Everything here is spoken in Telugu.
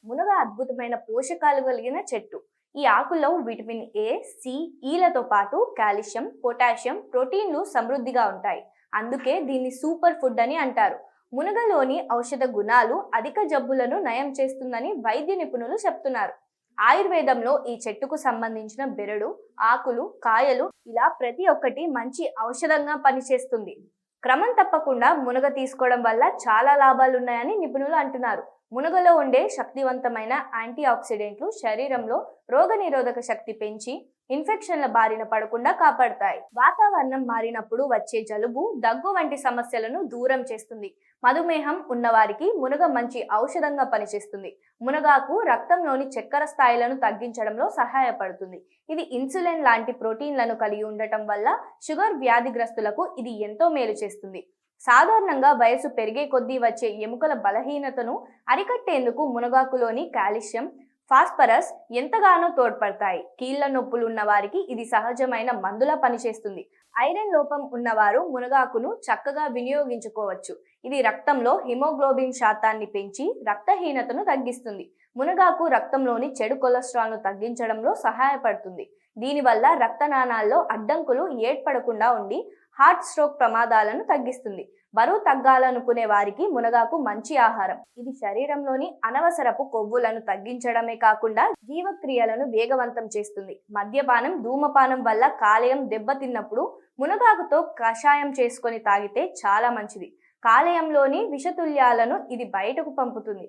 మునగ అద్భుతమైన పోషకాలు కలిగిన చెట్టు. ఈ ఆకుల్లో విటమిన్ ఏ, సి, ఈలతో పాటు కాల్షియం, పొటాషియం, ప్రోటీన్లు సమృద్ధిగా ఉంటాయి. అందుకే దీన్ని సూపర్ ఫుడ్ అని అంటారు. మునగలోని ఔషధ గుణాలు అధిక జబ్బులను నయం చేస్తుందని వైద్య నిపుణులు చెప్తున్నారు. ఆయుర్వేదంలో ఈ చెట్టుకు సంబంధించిన బెరడు, ఆకులు, కాయలు ఇలా ప్రతి ఒక్కటి మంచి ఔషధంగా పనిచేస్తుంది. క్రమం తప్పకుండా మునగ తీసుకోవడం వల్ల చాలా లాభాలున్నాయని నిపుణులు అంటున్నారు. మునగలో ఉండే శక్తివంతమైన యాంటీ ఆక్సిడెంట్లు శరీరంలో రోగనిరోధక శక్తి పెంచి ఇన్ఫెక్షన్ల బారిన పడకుండా కాపాడతాయి. వాతావరణం మారినప్పుడు వచ్చే జలుబు, దగ్గు వంటి సమస్యలను దూరం చేస్తుంది. మధుమేహం ఉన్నవారికి మునగ మంచి ఔషధంగా పనిచేస్తుంది. మునగాకు రక్తంలోని చక్కెర స్థాయిలను తగ్గించడంలో సహాయపడుతుంది. ఇది ఇన్సులిన్ లాంటి ప్రోటీన్లను కలిగి ఉండటం వల్ల షుగర్ వ్యాధిగ్రస్తులకు ఇది ఎంతో మేలు చేస్తుంది. సాధారణంగా వయసు పెరిగే కొద్దీ వచ్చే ఎముకల బలహీనతను అరికట్టేందుకు మునగాకులోని కాల్షియం, ఫాస్ఫరస్ ఎంతగానో తోడ్పడతాయి. కీళ్ల నొప్పులు ఉన్న వారికి ఇది సహజమైన మందులా పనిచేస్తుంది. ఐరన్ లోపం ఉన్నవారు మునగాకును చక్కగా వినియోగించుకోవచ్చు. ఇది రక్తంలో హిమోగ్లోబిన్ శాతాన్ని పెంచి రక్తహీనతను తగ్గిస్తుంది. మునగాకు రక్తంలోని చెడు కొలెస్ట్రాల్ను తగ్గించడంలో సహాయపడుతుంది. దీనివల్ల రక్తనాళాల్లో అడ్డంకులు ఏర్పడకుండా ఉండి హార్ట్ స్ట్రోక్ ప్రమాదాలను తగ్గిస్తుంది. బరువు తగ్గాలనుకునే వారికి మునగాకు మంచి ఆహారం. ఇది శరీరంలోని అనవసరపు కొవ్వులను తగ్గించడమే కాకుండా జీవక్రియలను వేగవంతం చేస్తుంది. మద్యపానం, ధూమపానం వల్ల కాలేయం దెబ్బతిన్నప్పుడు మునగాకుతో కషాయం చేసుకొని తాగితే చాలా మంచిది. కాలేయంలోని విషతుల్యాలను ఇది బయటకు పంపుతుంది.